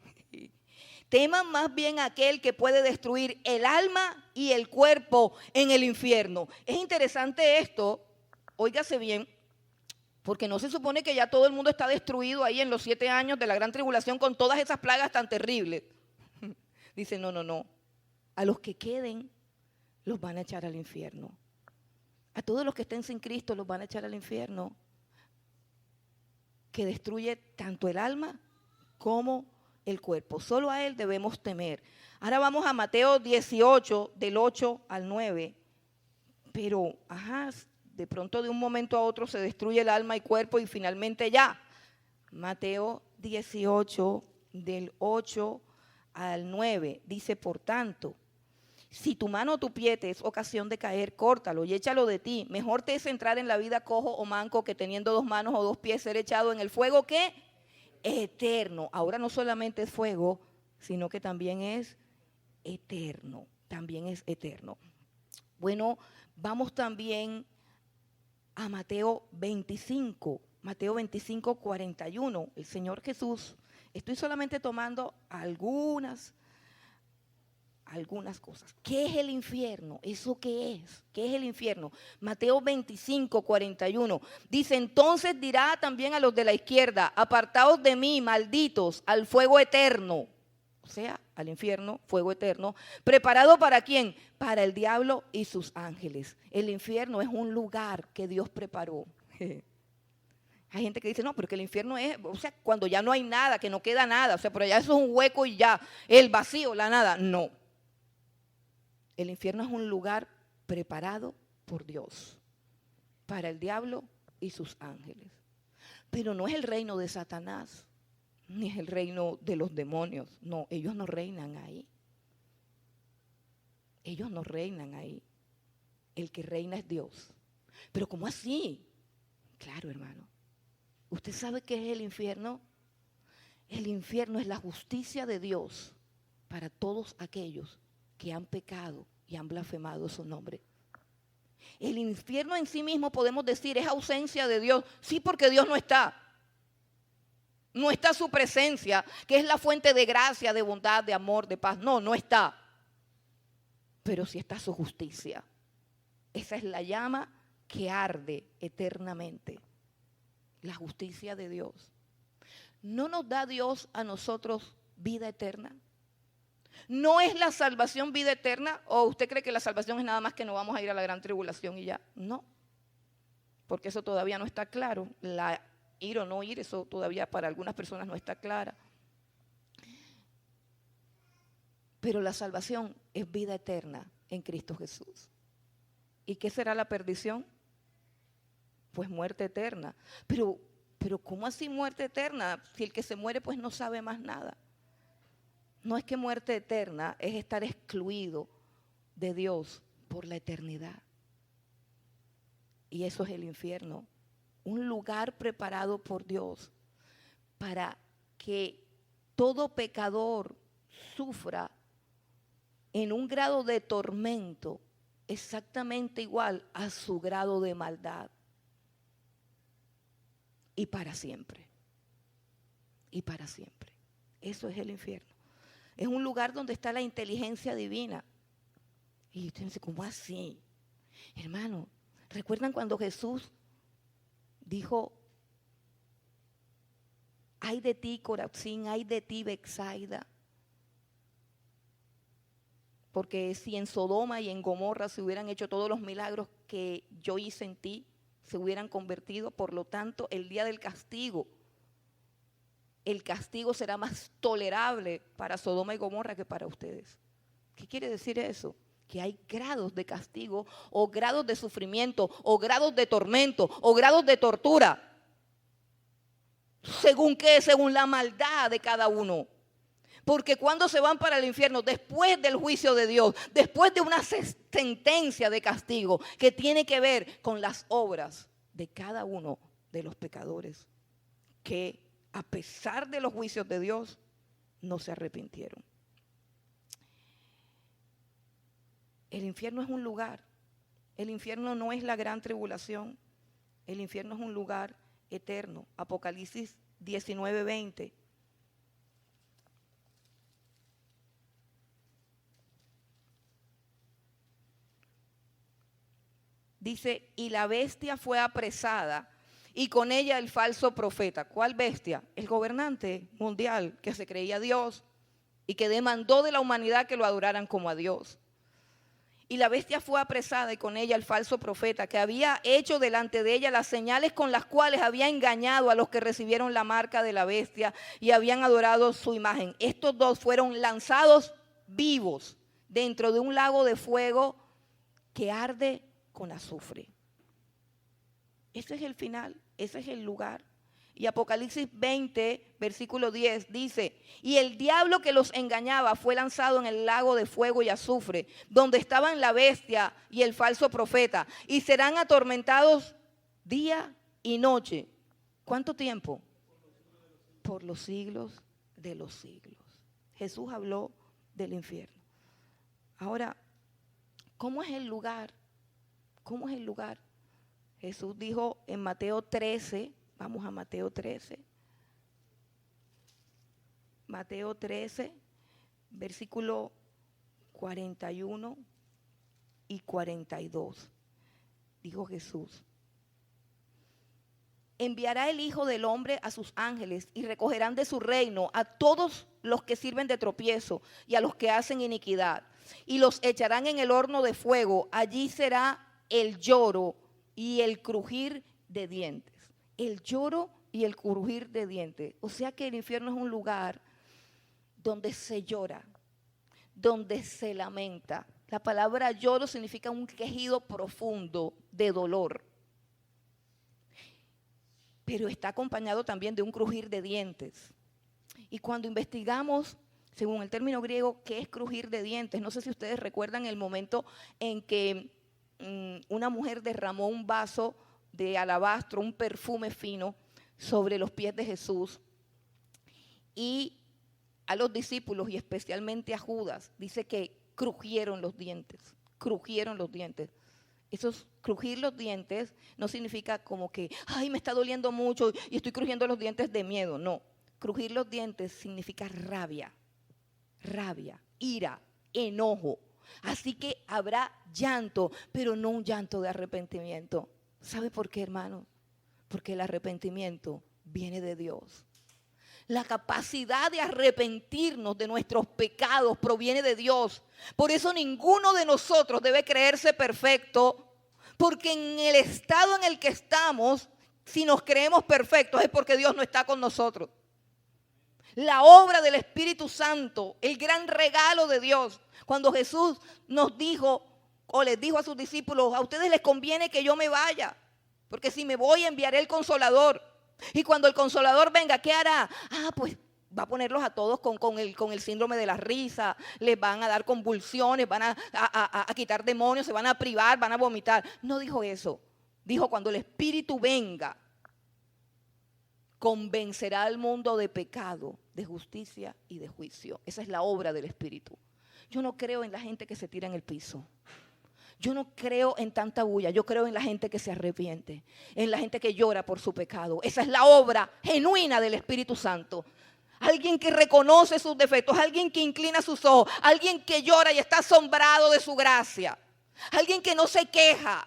Teman más bien a aquel que puede destruir el alma y el cuerpo en el infierno. Es interesante esto, óigase bien. Porque no se supone que ya todo el mundo está destruido ahí en los 7 años de la gran tribulación con todas esas plagas tan terribles. Dice, no. A los que queden los van a echar al infierno. A todos los que estén sin Cristo los van a echar al infierno. Que destruye tanto el alma como el cuerpo. Solo a Él debemos temer. Ahora vamos a Mateo 18, del 8 al 9. Pero, de pronto de un momento a otro se destruye el alma y cuerpo y finalmente ya. Mateo 18, del 8 al 9, dice: por tanto, si tu mano o tu pie te es ocasión de caer, córtalo y échalo de ti. Mejor te es entrar en la vida cojo o manco que teniendo 2 manos o 2 pies ser echado en el fuego que eterno. Ahora no solamente es fuego, sino que también es eterno. También es eterno. Bueno, vamos también a Mateo 25, 41. El Señor Jesús, estoy solamente tomando algunas cosas. ¿Qué es el infierno? ¿Eso qué es? ¿Qué es el infierno? Mateo 25, 41. Dice: entonces dirá también a los de la izquierda: apartaos de mí, malditos, al fuego eterno. O sea, al infierno, fuego eterno. ¿Preparado para quién? Para el diablo y sus ángeles. El infierno es un lugar que Dios preparó. Hay gente que dice: no, pero que el infierno es, o sea, cuando ya no hay nada, que no queda nada. O sea, pero ya eso es un hueco y ya, el vacío, la nada. No. El infierno es un lugar preparado por Dios para el diablo y sus ángeles. Pero no es el reino de Satanás, ni es el reino de los demonios. No, ellos no reinan ahí. Ellos no reinan ahí. El que reina es Dios. Pero ¿cómo así? Claro, hermano. ¿Usted sabe qué es el infierno? El infierno es la justicia de Dios para todos aquellos que han pecado y han blasfemado su nombre. El infierno en sí mismo, podemos decir, es ausencia de Dios. Sí, porque Dios no está. No está su presencia, que es la fuente de gracia, de bondad, de amor, de paz. No, no está. Pero sí está su justicia. Esa es la llama que arde eternamente. La justicia de Dios. ¿No nos da Dios a nosotros vida eterna? ¿No es la salvación vida eterna? ¿O usted cree que la salvación es nada más que no vamos a ir a la gran tribulación y ya? No, porque eso todavía no está claro. Ir o no ir, eso todavía para algunas personas no está clara. Pero la salvación es vida eterna en Cristo Jesús. ¿Y qué será la perdición? Pues muerte eterna. Pero ¿cómo así muerte eterna? Si el que se muere pues no sabe más nada. No es que muerte eterna es estar excluido de Dios por la eternidad. Y eso es el infierno. Un lugar preparado por Dios para que todo pecador sufra en un grado de tormento exactamente igual a su grado de maldad. Y para siempre. Y para siempre. Eso es el infierno. Es un lugar donde está la inteligencia divina. Y usted dice: ¿cómo así? Hermano, ¿recuerdan cuando Jesús dijo: ay de ti, Corazín, ay de ti, Betsaida? Porque si en Sodoma y en Gomorra se hubieran hecho todos los milagros que yo hice en ti, se hubieran convertido. Por lo tanto, el día del castigo, el castigo será más tolerable para Sodoma y Gomorra que para ustedes. ¿Qué quiere decir eso? Que hay grados de castigo, o grados de sufrimiento, o grados de tormento, o grados de tortura. ¿Según qué? Según la maldad de cada uno. Porque cuando se van para el infierno, después del juicio de Dios, después de una sentencia de castigo que tiene que ver con las obras de cada uno de los pecadores, que a pesar de los juicios de Dios, no se arrepintieron. El infierno es un lugar. El infierno no es la gran tribulación. El infierno es un lugar eterno. Apocalipsis 19:20. Dice: y la bestia fue apresada, y con ella el falso profeta. ¿Cuál bestia? El gobernante mundial que se creía Dios y que demandó de la humanidad que lo adoraran como a Dios. Y la bestia fue apresada, y con ella el falso profeta, que había hecho delante de ella las señales con las cuales había engañado a los que recibieron la marca de la bestia y habían adorado su imagen. Estos dos fueron lanzados vivos dentro de un lago de fuego que arde con azufre. Ese es el final, ese es el lugar. Y Apocalipsis 20, versículo 10 dice: y el diablo que los engañaba fue lanzado en el lago de fuego y azufre, donde estaban la bestia y el falso profeta, y serán atormentados día y noche. ¿Cuánto tiempo? Por los siglos de los siglos. Jesús habló del infierno. Ahora, ¿cómo es el lugar? ¿Cómo es el lugar? Jesús dijo en Mateo 13, vamos a Mateo 13. Mateo 13, versículo 41 y 42. Dijo Jesús: enviará el Hijo del Hombre a sus ángeles y recogerán de su reino a todos los que sirven de tropiezo y a los que hacen iniquidad, y los echarán en el horno de fuego. Allí será el lloro y el crujir de dientes. El lloro y el crujir de dientes. O sea que el infierno es un lugar donde se llora, donde se lamenta. La palabra lloro significa un quejido profundo de dolor, pero está acompañado también de un crujir de dientes. Y cuando investigamos, según el término griego, qué es crujir de dientes, no sé si ustedes recuerdan el momento en que una mujer derramó un vaso de alabastro, un perfume fino, sobre los pies de Jesús, y a los discípulos y especialmente a Judas, dice que crujieron los dientes, crujieron los dientes. Esos crujir los dientes no significa como que, ay, me está doliendo mucho y estoy crujiendo los dientes de miedo. No, crujir los dientes significa rabia, ira, enojo. Así que habrá llanto, pero no un llanto de arrepentimiento. ¿Sabe por qué, hermano? Porque el arrepentimiento viene de Dios. La capacidad de arrepentirnos de nuestros pecados proviene de Dios. Por eso ninguno de nosotros debe creerse perfecto, porque en el estado en el que estamos, si nos creemos perfectos, es porque Dios no está con nosotros. La obra del Espíritu Santo, el gran regalo de Dios. Cuando Jesús nos dijo, o les dijo a sus discípulos: a ustedes les conviene que yo me vaya, porque si me voy enviaré el Consolador. Y cuando el Consolador venga, ¿qué hará? Pues va a ponerlos a todos con el síndrome de la risa, les van a dar convulsiones, van a quitar demonios, se van a privar, van a vomitar. No dijo eso. Dijo: cuando el Espíritu venga, convencerá al mundo de pecado, de justicia y de juicio. Esa es la obra del Espíritu. Yo no creo en la gente que se tira en el piso. Yo no creo en tanta bulla, yo creo en la gente que se arrepiente, en la gente que llora por su pecado. Esa es la obra genuina del Espíritu Santo. Alguien que reconoce sus defectos, alguien que inclina sus ojos, alguien que llora y está asombrado de su gracia. Alguien que no se queja,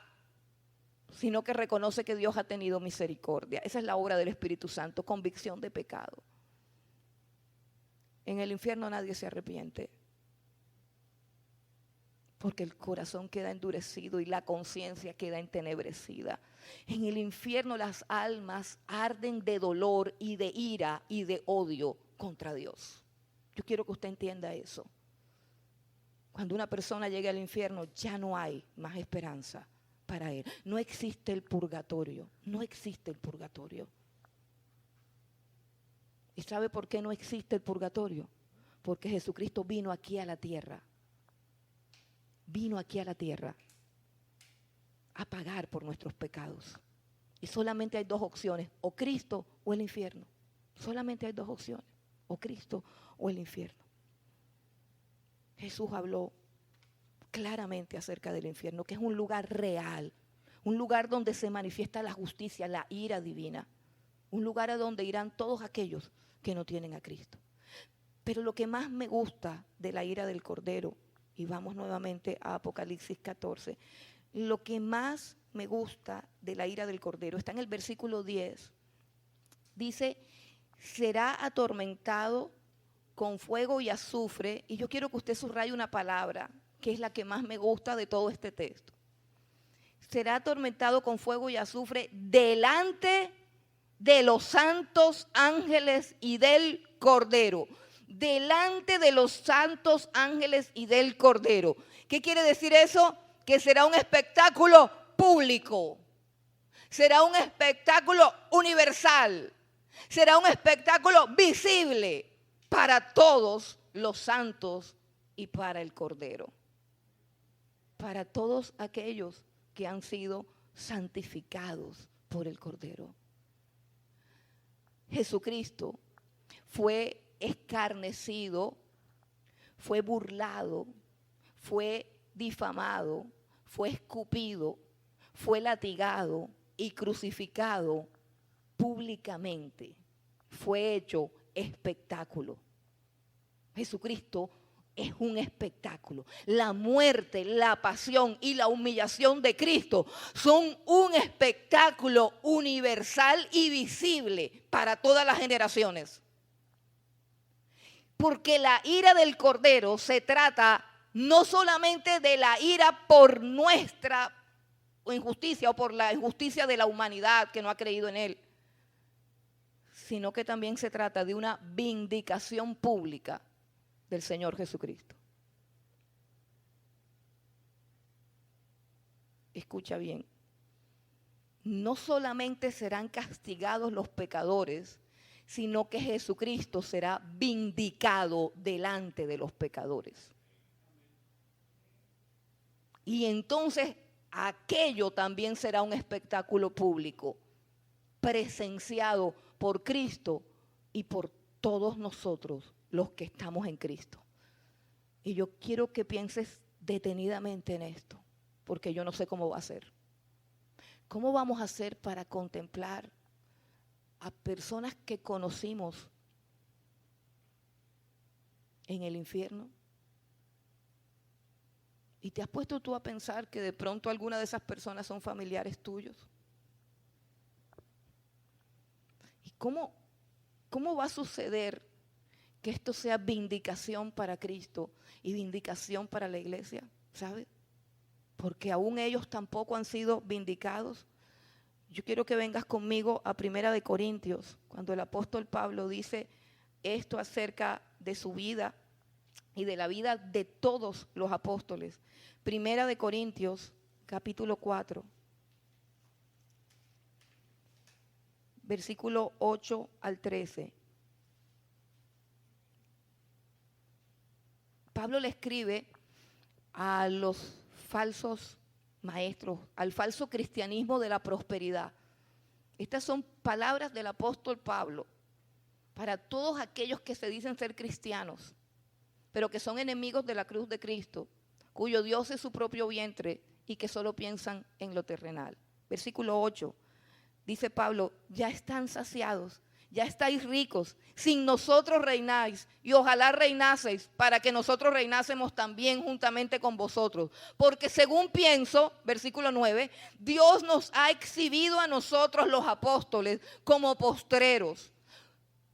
sino que reconoce que Dios ha tenido misericordia. Esa es la obra del Espíritu Santo, convicción de pecado. En el infierno nadie se arrepiente, porque el corazón queda endurecido y la conciencia queda entenebrecida. En el infierno las almas arden de dolor y de ira y de odio contra Dios. Yo quiero que usted entienda eso. Cuando una persona llegue al infierno, ya no hay más esperanza para él. No existe el purgatorio, no existe el purgatorio. ¿Y sabe por qué no existe el purgatorio? Porque Jesucristo vino aquí a la tierra. Vino aquí a la tierra a pagar por nuestros pecados. Y solamente hay dos opciones: o Cristo o el infierno. Solamente hay dos opciones: o Cristo o el infierno. Jesús habló claramente acerca del infierno, que es un lugar real, un lugar donde se manifiesta la justicia, la ira divina, un lugar a donde irán todos aquellos que no tienen a Cristo. Pero lo que más me gusta de la ira del Cordero, y vamos nuevamente a Apocalipsis 14, lo que más me gusta de la ira del Cordero está en el versículo 10. Dice: será atormentado con fuego y azufre. Y yo quiero que usted subraye una palabra que es la que más me gusta de todo este texto. Será atormentado con fuego y azufre delante de los santos ángeles y del Cordero. Delante de los santos ángeles y del Cordero. ¿Qué quiere decir eso? Que será un espectáculo público. Será un espectáculo universal. Será un espectáculo visible para todos los santos y para el Cordero. Para todos aquellos que han sido santificados por el Cordero. Jesucristo fue escarnecido, fue burlado, fue difamado, fue escupido, fue latigado y crucificado públicamente. Fue hecho espectáculo. Jesucristo es un espectáculo. La muerte, la pasión y la humillación de Cristo son un espectáculo universal y visible para todas las generaciones. Porque la ira del Cordero se trata no solamente de la ira por nuestra injusticia o por la injusticia de la humanidad que no ha creído en Él, sino que también se trata de una vindicación pública del Señor Jesucristo. Escucha bien. No solamente serán castigados los pecadores, sino que Jesucristo será vindicado delante de los pecadores. Y entonces aquello también será un espectáculo público, presenciado por Cristo y por todos nosotros los que estamos en Cristo. Y yo quiero que pienses detenidamente en esto, porque yo no sé cómo va a ser. ¿Cómo vamos a hacer para contemplar a personas que conocimos en el infierno? ¿Y te has puesto tú a pensar que de pronto alguna de esas personas son familiares tuyos? ¿Y cómo va a suceder que esto sea vindicación para Cristo y vindicación para la iglesia? ¿Sabes? Porque aún ellos tampoco han sido vindicados. Yo quiero que vengas conmigo a 1 Corintios, cuando el apóstol Pablo dice esto acerca de su vida y de la vida de todos los apóstoles. 1 Corintios, capítulo 4, versículo 8 al 13. Pablo le escribe a los falsos maestros, al falso cristianismo de la prosperidad. Estas son palabras del apóstol Pablo para todos aquellos que se dicen ser cristianos, pero que son enemigos de la cruz de Cristo, cuyo Dios es su propio vientre y que solo piensan en lo terrenal. Versículo 8, dice Pablo, ya están saciados, ya estáis ricos, sin nosotros reináis, y ojalá reinaseis para que nosotros reinásemos también juntamente con vosotros. Porque según pienso, versículo 9, Dios nos ha exhibido a nosotros los apóstoles como postreros,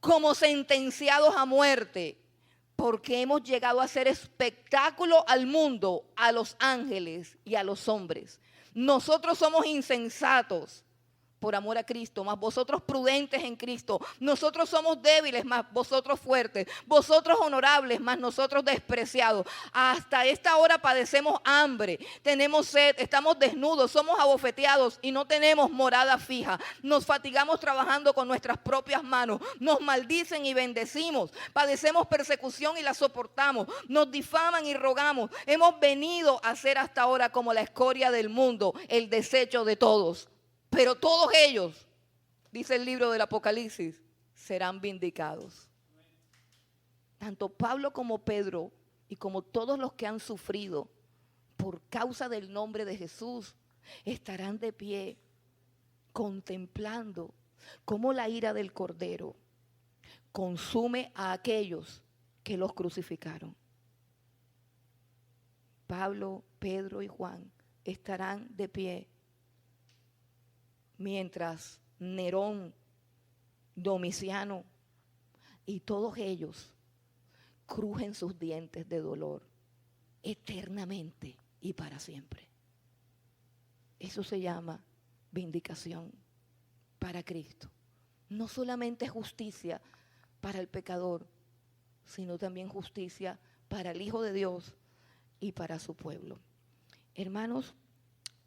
como sentenciados a muerte, porque hemos llegado a ser espectáculo al mundo, a los ángeles y a los hombres. Nosotros somos insensatos por amor a Cristo, mas vosotros prudentes en Cristo. Nosotros somos débiles, mas vosotros fuertes. Vosotros honorables, mas nosotros despreciados. Hasta esta hora padecemos hambre, tenemos sed, estamos desnudos, somos abofeteados y no tenemos morada fija. Nos fatigamos trabajando con nuestras propias manos. Nos maldicen y bendecimos. Padecemos persecución y la soportamos. Nos difaman y rogamos. Hemos venido a ser hasta ahora como la escoria del mundo, el desecho de todos. Pero todos ellos, dice el libro del Apocalipsis, serán vindicados. Tanto Pablo como Pedro y como todos los que han sufrido por causa del nombre de Jesús, estarán de pie contemplando cómo la ira del Cordero consume a aquellos que los crucificaron. Pablo, Pedro y Juan estarán de pie mientras Nerón, Domiciano y todos ellos crujen sus dientes de dolor eternamente y para siempre. Eso se llama vindicación para Cristo. No solamente justicia para el pecador, sino también justicia para el Hijo de Dios y para su pueblo. Hermanos,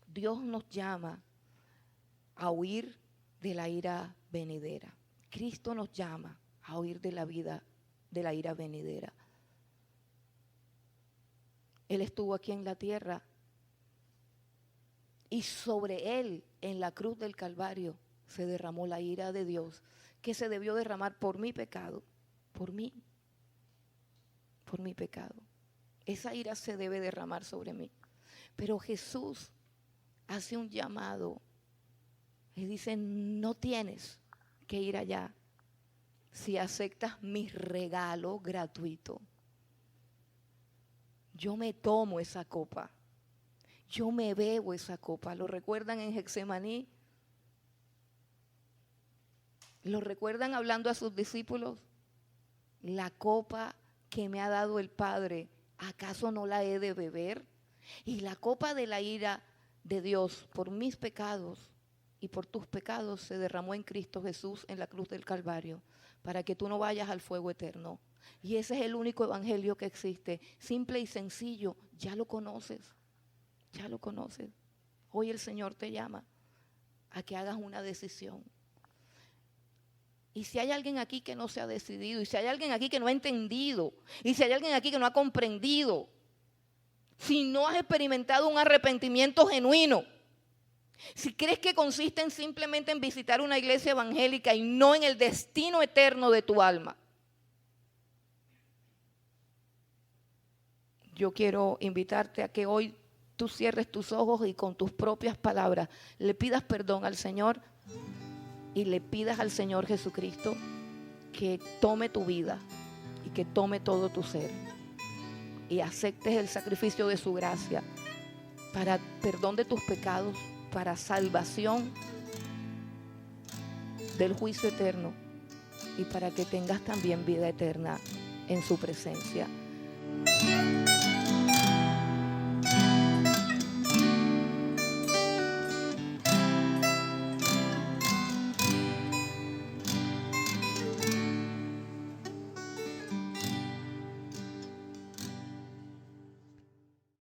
Dios nos llama a huir de la ira venidera. Cristo nos llama a huir de la vida, de la ira venidera. Él estuvo aquí en la tierra y sobre Él, en la cruz del Calvario, se derramó la ira de Dios, que se debió derramar por mi pecado, por mi pecado. Esa ira se debe derramar sobre mí. Pero Jesús hace un llamado y dice: no tienes que ir allá si aceptas mi regalo gratuito. Yo me tomo esa copa, yo me bebo esa copa. ¿Lo recuerdan en Getsemaní? ¿Lo recuerdan hablando a sus discípulos? La copa que me ha dado el Padre, ¿acaso no la he de beber? Y la copa de la ira de Dios por mis pecados y por tus pecados se derramó en Cristo Jesús en la cruz del Calvario, para que tú no vayas al fuego eterno. Y ese es el único evangelio que existe, simple y sencillo. Ya lo conoces, ya lo conoces. Hoy el Señor te llama a que hagas una decisión. Y si hay alguien aquí que no se ha decidido, y si hay alguien aquí que no ha entendido, y si hay alguien aquí que no ha comprendido, si no has experimentado un arrepentimiento genuino, si crees que consiste en simplemente en visitar una iglesia evangélica y no en el destino eterno de tu alma, yo quiero invitarte a que hoy tú cierres tus ojos y con tus propias palabras le pidas perdón al Señor y le pidas al Señor Jesucristo que tome tu vida y que tome todo tu ser y aceptes el sacrificio de su gracia para perdón de tus pecados, para salvación del juicio eterno y para que tengas también vida eterna en su presencia.